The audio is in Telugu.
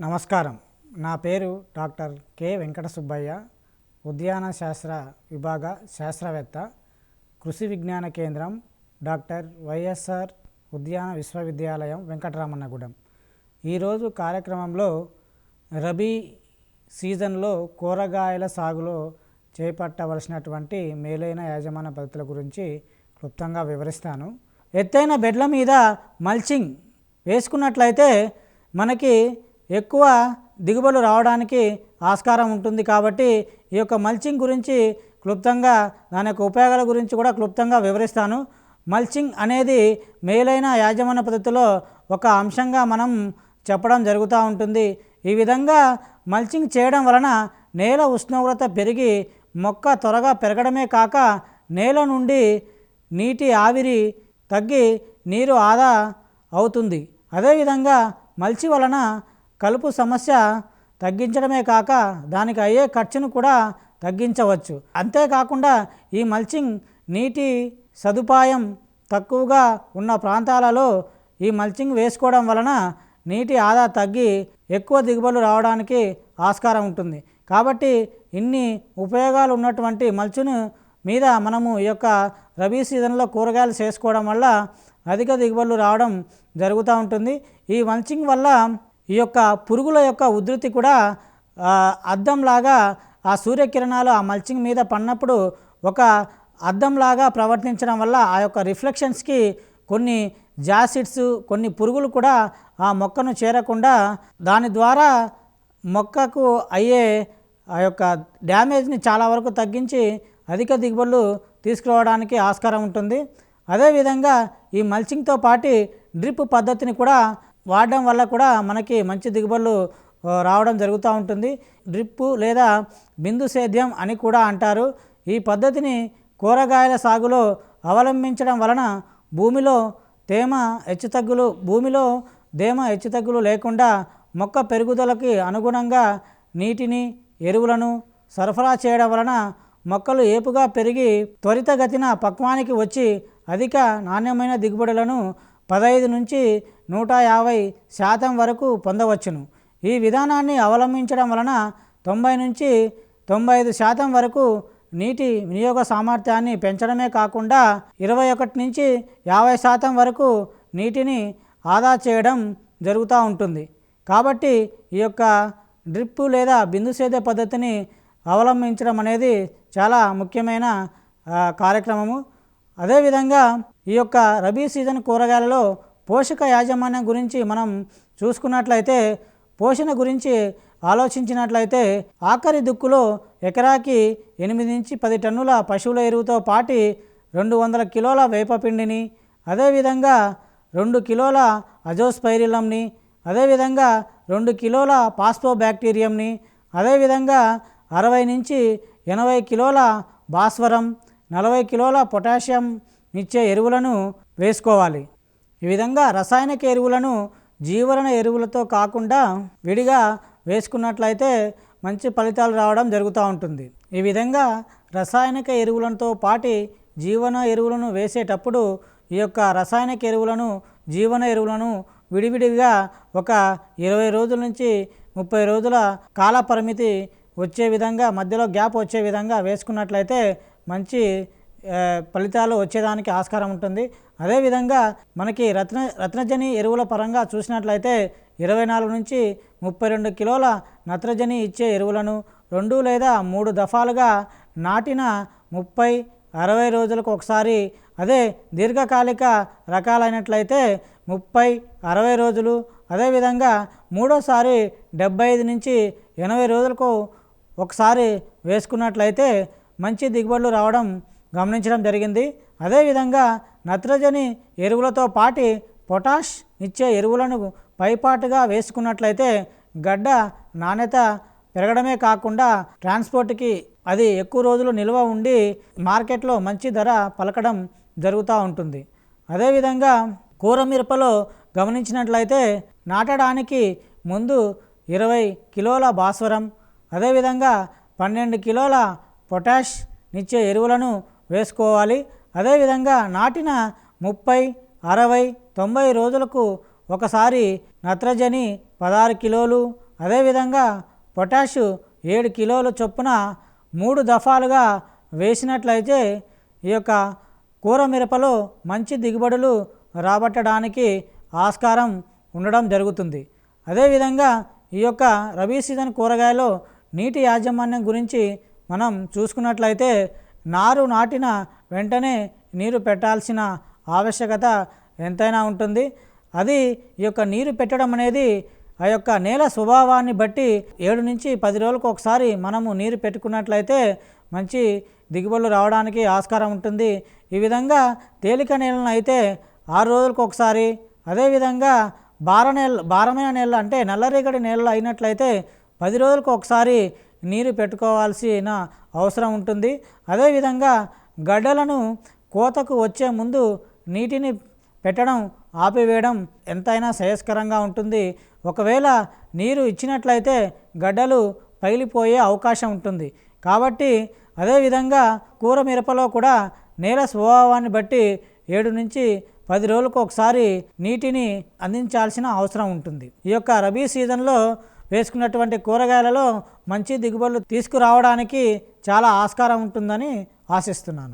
నమస్కారం. నా పేరు డాక్టర్ కె వెంకట సుబ్బయ్య, ఉద్యాన శాస్త్ర విభాగ శాస్త్రవేత్త, కృషి విజ్ఞాన కేంద్రం, డాక్టర్ వైఎస్ఆర్ ఉద్యాన విశ్వవిద్యాలయం, వెంకటరామన్నగూడెం. ఈరోజు కార్యక్రమంలో రబీ సీజన్లో కూరగాయల సాగులో చేపట్టవలసినటువంటి మేలైన యాజమాన్య పద్ధతుల గురించి క్లుప్తంగా వివరిస్తాను. ఎత్తైన బెడ్ల మీద మల్చింగ్ వేసుకున్నట్లయితే మనకి ఎక్కువ దిగుబడులు రావడానికి ఆస్కారం ఉంటుంది. కాబట్టి ఈ యొక్క మల్చింగ్ గురించి క్లుప్తంగా, దాని యొక్క ఉపయోగాల గురించి కూడా క్లుప్తంగా వివరిస్తాను. మల్చింగ్ అనేది మేలైన యాజమాన్య పద్ధతిలో ఒక అంశంగా మనం చెప్పడం జరుగుతూ ఉంటుంది. ఈ విధంగా మల్చింగ్ చేయడం వలన నేల ఉష్ణోగ్రత పెరిగి మొక్క త్వరగా పెరగడమే కాక నేల నుండి నీటి ఆవిరి తగ్గి నీరు ఆదా అవుతుంది. అదేవిధంగా మల్చి వలన కలుపు సమస్య తగ్గించడమే కాక దానికి అయ్యే ఖర్చును కూడా తగ్గించవచ్చు. అంతేకాకుండా ఈ మల్చింగ్ నీటి సదుపాయం తక్కువగా ఉన్న ప్రాంతాలలో ఈ మల్చింగ్ వేసుకోవడం వలన నీటి ఆదా తగ్గి ఎక్కువ దిగుబడులు రావడానికి ఆస్కారం ఉంటుంది. కాబట్టి ఇన్ని ఉపయోగాలు ఉన్నటువంటి మల్చును మీద మనము ఈ యొక్క రబీ సీజన్లో కూరగాయలు చేసుకోవడం వల్ల అధిక దిగుబడులు రావడం జరుగుతూ ఉంటుంది. ఈ మల్చింగ్ వల్ల ఈ యొక్క పురుగుల యొక్క ఉధృతి కూడా అద్దంలాగా ఆ సూర్యకిరణాలు ఆ మల్చింగ్ మీద పడినప్పుడు ఒక అద్దంలాగా ప్రవర్తించడం వల్ల ఆ యొక్క రిఫ్లెక్షన్స్కి కొన్ని జాసిడ్స్, కొన్ని పురుగులు కూడా ఆ మొక్కను చేరకుండా దాని ద్వారా మొక్కకు అయ్యే ఆ యొక్క డ్యామేజ్ని చాలా వరకు తగ్గించి అధిక దిగుబడులు తీసుకురావడానికి ఆస్కారం ఉంటుంది. అదేవిధంగా ఈ మల్చింగ్తో పాటు డ్రిప్ పద్ధతిని కూడా వాడడం వల్ల కూడా మనకి మంచి దిగుబడులు రావడం జరుగుతూ ఉంటుంది. డ్రిప్ లేదా బిందు సేద్యం అని కూడా అంటారు. ఈ పద్ధతిని కూరగాయల సాగులో అవలంబించడం వలన భూమిలో తేమ హెచ్చుతగ్గులు లేకుండా మొక్క పెరుగుదలకి అనుగుణంగా నీటిని, ఎరువులను సరఫరా చేయడం వలన మొక్కలు ఏపుగా పెరిగి త్వరితగతిన పక్వానికి వచ్చి అధిక నాణ్యమైన దిగుబడులను 15 నుంచి 150% వరకు పొందవచ్చును. ఈ విధానాన్ని అవలంబించడం వలన 90 నుంచి 95% వరకు నీటి వినియోగ సామర్థ్యాన్ని పెంచడమే కాకుండా 21 నుంచి 50% వరకు నీటిని ఆదా చేయడం జరుగుతూ ఉంటుంది. కాబట్టి ఈ యొక్క డ్రిప్ లేదా బిందు సేద్య పద్ధతిని అవలంబించడం అనేది చాలా ముఖ్యమైన కార్యక్రమము. అదేవిధంగా ఈ యొక్క రబీ సీజన్ కూరగాయలలో పోషక యాజమాన్యం గురించి మనం చూసుకున్నట్లయితే, పోషణ గురించి ఆలోచించినట్లయితే ఆఖరి దుక్కులో ఎకరాకి 8 నుంచి 10 టన్నుల పశువుల ఎరువుతో పాటు 200 కిలోల వేపపిండిని, అదేవిధంగా 2 కిలోల అజోస్పైరిలంని, అదేవిధంగా 2 కిలోల పాస్పోబ్యాక్టీరియంని, అదేవిధంగా 60 నుంచి 80 కిలోల భాస్వరం, 40 కిలోల పొటాషియం ఇచ్చే ఎరువులను వేసుకోవాలి. ఈ విధంగా రసాయనిక ఎరువులను జీవరణ ఎరువులతో కాకుండా విడిగా వేసుకున్నట్లయితే మంచి ఫలితాలు రావడం జరుగుతూ ఉంటుంది. ఈ విధంగా రసాయనిక ఎరువులతో పాటు జీవన ఎరువులను వేసేటప్పుడు ఈ యొక్క రసాయనిక ఎరువులను, జీవన ఎరువులను విడివిడిగా ఒక 20 రోజుల నుంచి 30 రోజుల కాల పరిమితి వచ్చే విధంగా, మధ్యలో గ్యాప్ వచ్చే విధంగా వేసుకున్నట్లయితే మంచి ఫలితాలు వచ్చేదానికి ఆస్కారం ఉంటుంది. అదేవిధంగా మనకి రత్నజని ఎరువుల పరంగా చూసినట్లయితే 24 నుంచి 32 కిలోల నత్రజని ఇచ్చే ఎరువులను 2 లేదా 3 దఫాలుగా నాటిన 30-60 రోజులకు ఒకసారి, అదే దీర్ఘకాలిక రకాలైనట్లయితే 30-60 రోజులు, అదేవిధంగా మూడోసారి 75 నుంచి 80 రోజులకు ఒకసారి వేసుకున్నట్లయితే మంచి దిగుబడులు రావడం గమనించడం జరిగింది. అదేవిధంగా నత్రజని ఎరువులతో పాటు పొటాష్ ఇచ్చే ఎరువులను పైపాటుగా వేసుకున్నట్లయితే గడ్డ నాణ్యత పెరగడమే కాకుండా ట్రాన్స్పోర్ట్కి అది ఎక్కువ రోజులు నిల్వ ఉండి మార్కెట్లో మంచి ధర పలకడం జరుగుతూ ఉంటుంది. అదేవిధంగా కూరమిరపలో గమనించినట్లయితే నాటడానికి ముందు 20 కిలోల భాస్వరం, అదేవిధంగా 12 కిలోల పొటాష్ ఇచ్చే ఎరువులను వేసుకోవాలి. అదేవిధంగా నాటిన 30, 60, 90 రోజులకు ఒకసారి నత్రజని 16 కిలోలు, అదేవిధంగా పొటాషు 7 కిలోల చొప్పున 3 దఫాలుగా వేసినట్లయితే ఈ యొక్క కూర మిరపలో మంచి దిగుబడులు రాబట్టడానికి ఆస్కారం ఉండడం జరుగుతుంది. అదేవిధంగా ఈ యొక్క రబీ సీజన్ కూరగాయలో నీటి యాజమాన్యం గురించి మనం చూసుకున్నట్లయితే నారు నాటిన వెంటనే నీరు పెట్టాల్సిన ఆవశ్యకత ఎంతైనా ఉంటుంది. అది ఈ యొక్క నీరు పెట్టడం అనేది ఆ యొక్క నేల స్వభావాన్ని బట్టి 7 నుంచి 10 రోజులకు ఒకసారి మనము నీరు పెట్టుకున్నట్లయితే మంచి దిగుబడులు రావడానికి ఆస్కారం ఉంటుంది. ఈ విధంగా తేలిక నేలను అయితే 6 రోజులకు ఒకసారి, అదేవిధంగా భారమైన నేల అంటే నల్లరేగడి నేలలు అయినట్లయితే 10 రోజులకు ఒకసారి నీరు పెట్టుకోవాల్సిన అవసరం ఉంటుంది. అదేవిధంగా గడ్డలను కోతకు వచ్చే ముందు నీటిని పెట్టడం ఆపివేయడం ఎంతైనా శ్రేయస్కరంగా ఉంటుంది. ఒకవేళ నీరు ఇచ్చినట్లయితే గడ్డలు పగిలిపోయే అవకాశం ఉంటుంది. కాబట్టి అదేవిధంగా కూర మిరపలో కూడా నేల స్వభావాన్ని బట్టి 7 నుంచి 10 రోజులకు ఒకసారి నీటిని అందించాల్సిన అవసరం ఉంటుంది. ఈ యొక్క రబీ సీజన్లో వేసుకున్నటువంటి కూరగాయలలో మంచి దిగుబడులు తీసుకురావడానికి చాలా ఆస్కారం ఉంటుందని ఆశిస్తున్నాను.